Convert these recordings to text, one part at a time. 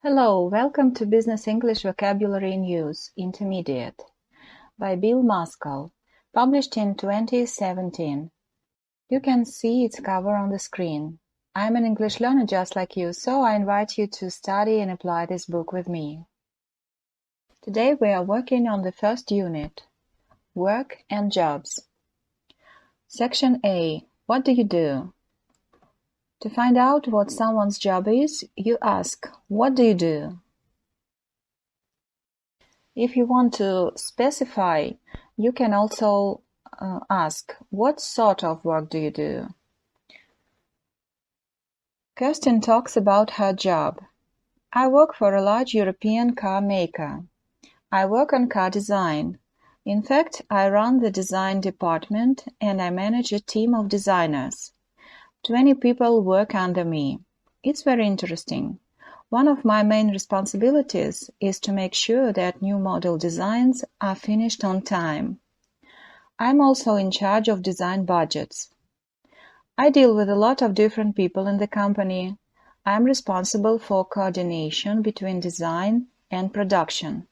Hello, welcome to Business English Vocabulary in Use, Intermediate, by Bill Mascull, published in 2017. You can see its cover on the screen. I'm an English learner just like you, so I invite you to study and apply this book with me. Today we are working on the first unit, Work and Jobs. Section A, what do you do? To find out what someone's job is, you ask, what do you do? If you want to specify, you can also ask, what sort of work do you do? Kirsten talks about her job. I work for a large European car maker. I work on car design. In fact, I run the design department and I manage a team of designers. 20 people work under me. It's very interesting. One of my main responsibilities is to make sure that new model designs are finished on time. I'm also in charge of design budgets. I deal with a lot of different people in the company. I'm responsible for coordination between design and production.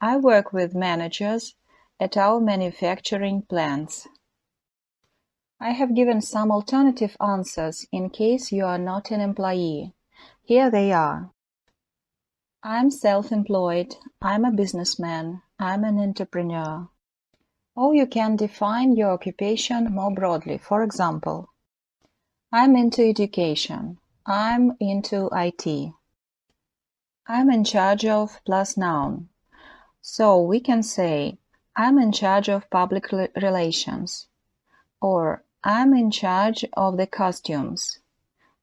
I work with managers at our manufacturing plants. I have given some alternative answers in case you are not an employee. Here they are. I'm self-employed. I'm a businessman. I'm an entrepreneur. Or you can define your occupation more broadly. For example, I'm into education. I'm into IT. I'm in charge of plus noun. So we can say, I'm in charge of public relations. Or I'm in charge of the costumes.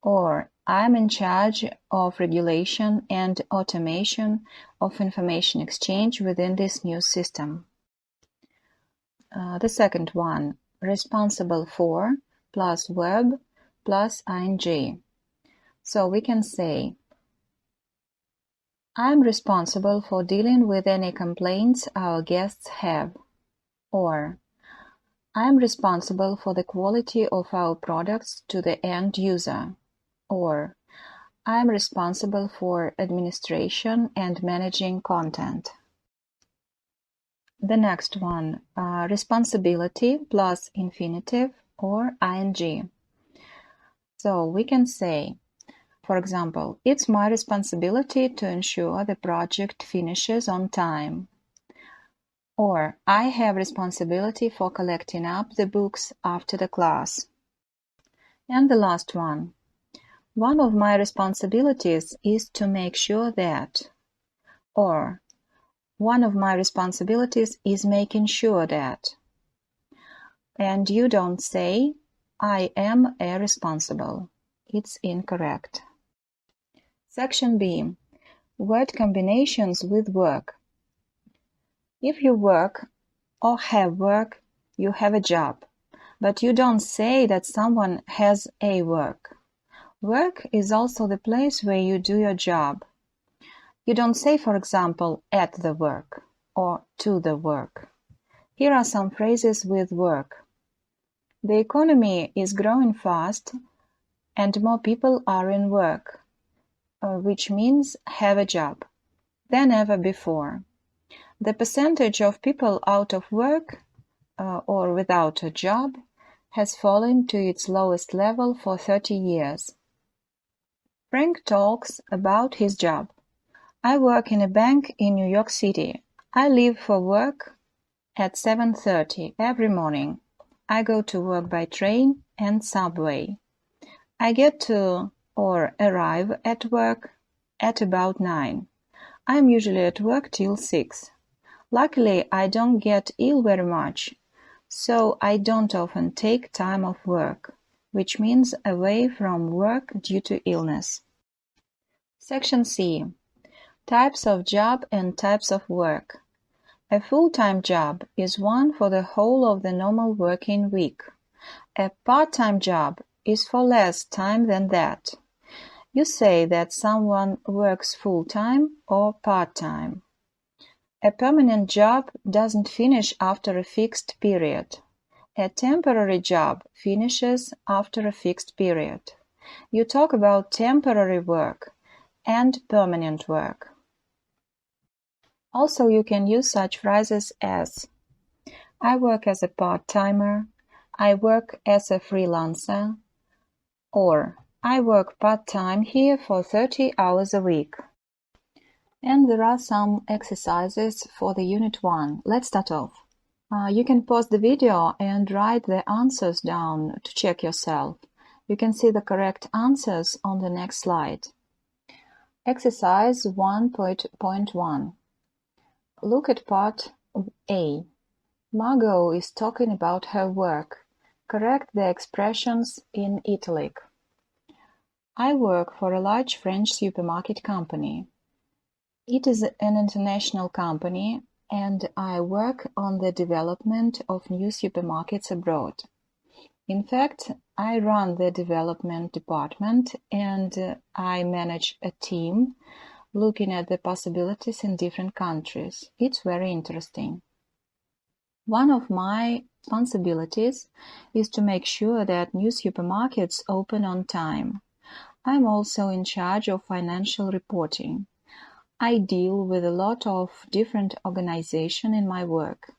Or I'm in charge of regulation and automation of information exchange within this new system. The second one, responsible for plus verb plus ing. So we can say, I'm responsible for dealing with any complaints our guests have. Or, I'm responsible for the quality of our products to the end user. Or, I'm responsible for administration and managing content. The next one, responsibility plus infinitive or ing. So we can say, for example, it's my responsibility to ensure the project finishes on time. Or, I have responsibility for collecting up the books after the class. And the last one. One of my responsibilities is to make sure that. Or, one of my responsibilities is making sure that. And you don't say, I am a responsible. It's incorrect. Section B. Word combinations with work. If you work or have work, you have a job, but you don't say that someone has a work. Work is also the place where you do your job. You don't say, for example, at the work or to the work. Here are some phrases with work. The economy is growing fast and more people are in work, which means have a job, than ever before. The percentage of people out of work or without a job has fallen to its lowest level for 30 years. Frank talks about his job. I work in a bank in New York City. I leave for work at 7:30 every morning. I go to work by train and subway. I get to or arrive at work at about 9. I'm usually at work till 6. Luckily, I don't get ill very much, so I don't often take time off work, which means away from work due to illness. Section C. Types of job and types of work. A full-time job is one for the whole of the normal working week. A part-time job is for less time than that. You say that someone works full-time or part-time. A permanent job doesn't finish after a fixed period. A temporary job finishes after a fixed period. You talk about temporary work. and permanent work. Also, you can use such phrases as I work as a part-timer, I work as a freelancer, or I work part-time here for 30 hours a week. And there are some exercises for the Unit 1. Let's start off. You can pause the video and write the answers down to check yourself. You can see the correct answers on the next slide. Exercise 1.1. Look at part A. Margot is talking about her work. Correct the expressions in italic. I work for a large French supermarket company. It is an international company, and I work on the development of new supermarkets abroad. In fact, I run the development department and I manage a team looking at the possibilities in different countries. It's very interesting. One of my responsibilities is to make sure that new supermarkets open on time. I'm also in charge of financial reporting. I deal with a lot of different organizations in my work.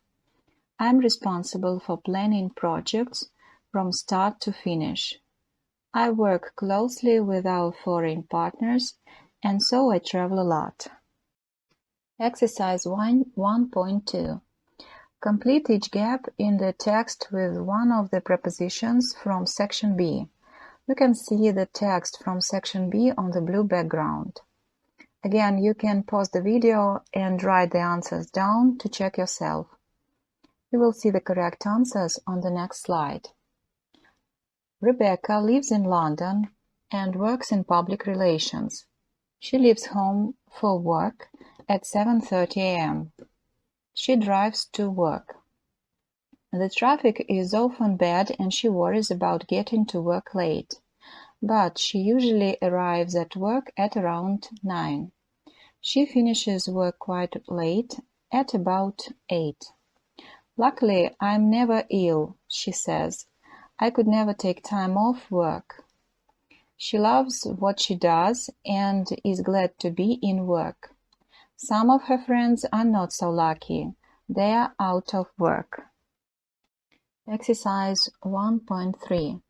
I'm responsible for planning projects from start to finish. I work closely with our foreign partners, and so I travel a lot. Exercise 1.2. Complete each gap in the text with one of the prepositions from section B. You can see the text from section B on the blue background. Again, you can pause the video and write the answers down to check yourself. You will see the correct answers on the next slide. Rebecca lives in London and works in public relations. She leaves home for work at 7:30 a.m. She drives to work. The traffic is often bad and she worries about getting to work late, but she usually arrives at work at around 9. She finishes work quite late, at about 8. Luckily, I'm never ill, she says. I could never take time off work. She loves what she does and is glad to be in work. Some of her friends are not so lucky. They are out of work. Exercise 1.3.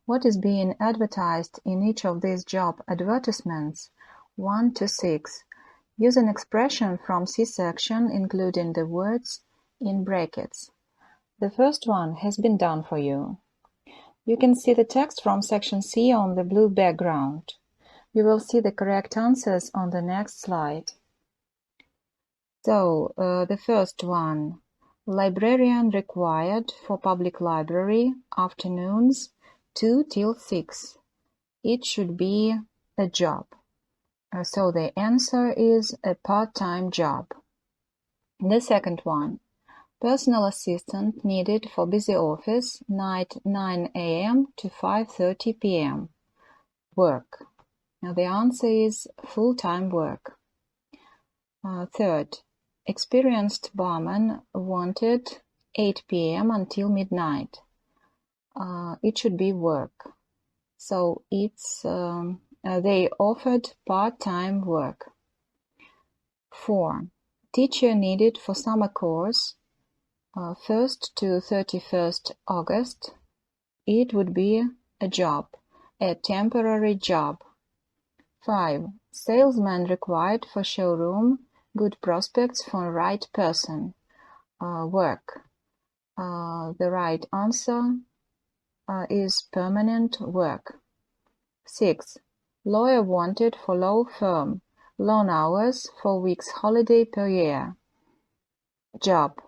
What is being advertised in each of these job advertisements? 1 to 6. Use an expression from C section, including the words in brackets. The first one has been done for you. You can see the text from section C on the blue background. You will see the correct answers on the next slide. So, the first one, librarian required for public library, afternoons 2 till 6. It should be a job. So the answer is a part-time job. The second one, personal assistant needed for busy office, night 9 a.m. to 5:30 p.m. Work. Now the answer is full-time work. Third, experienced barman wanted 8 p.m. until midnight. It should be work. So it's they offered part-time work. 4. Teacher needed for summer course 1st to 31st August. It would be a job, a temporary job. 5. Salesman required for showroom, good prospects for right person. Work. The right answer is permanent work. 6. Lawyer wanted for law firm, long hours, 4 weeks holiday per year. Job.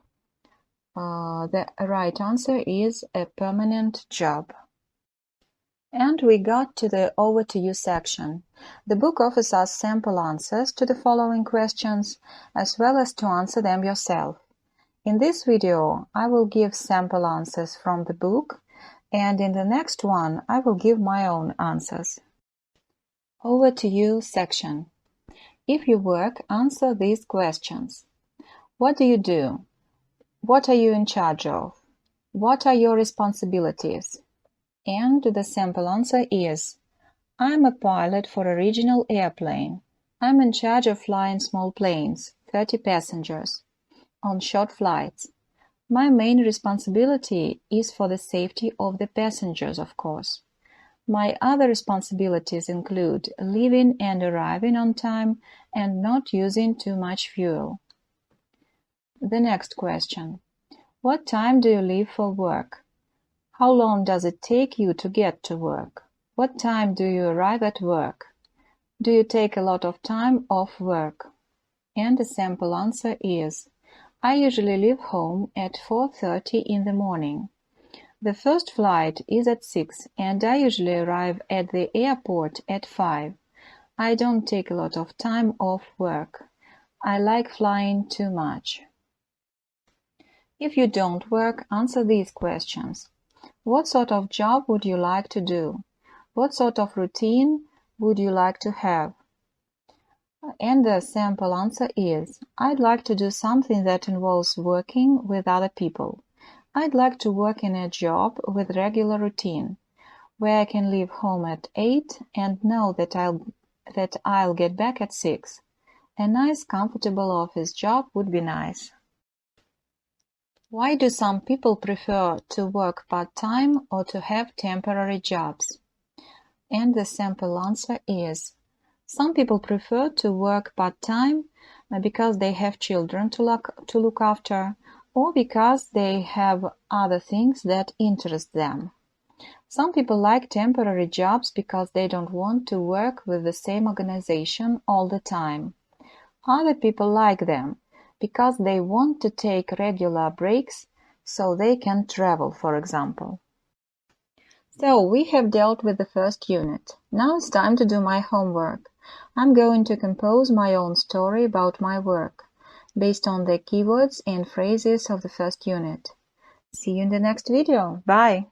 The right answer is a permanent job. And we got to the Over to You section. The book offers us sample answers to the following questions, as well as to answer them yourself. In this video, I will give sample answers from the book, and in the next one, I will give my own answers. Over to You section. If you work, answer these questions. What do you do? What are you in charge of? What are your responsibilities? And the sample answer is, I'm a pilot for a regional airplane. I'm in charge of flying small planes, 30 passengers, on short flights. My main responsibility is for the safety of the passengers, of course. My other responsibilities include leaving and arriving on time and not using too much fuel. The next question. What time do you leave for work? How long does it take you to get to work? What time do you arrive at work? Do you take a lot of time off work? And the sample answer is, I usually leave home at 4:30 in the morning. The first flight is at 6 and I usually arrive at the airport at 5. I don't take a lot of time off work. I like flying too much. If you don't work, answer these questions. What sort of job would you like to do? What sort of routine would you like to have? And the sample answer is, I'd like to do something that involves working with other people. I'd like to work in a job with regular routine, where I can leave home at 8 and know that I'll get back at 6. A nice, comfortable office job would be nice. Why do some people prefer to work part-time or to have temporary jobs? And the sample answer is, some people prefer to work part-time because they have children to look after, or because they have other things that interest them. Some people like temporary jobs because they don't want to work with the same organization all the time. Other people like them because they want to take regular breaks so they can travel, for example. So we have dealt with the first unit. Now it's time to do my homework. I'm going to compose my own story about my work, based on the keywords and phrases of the first unit. See you in the next video. Bye!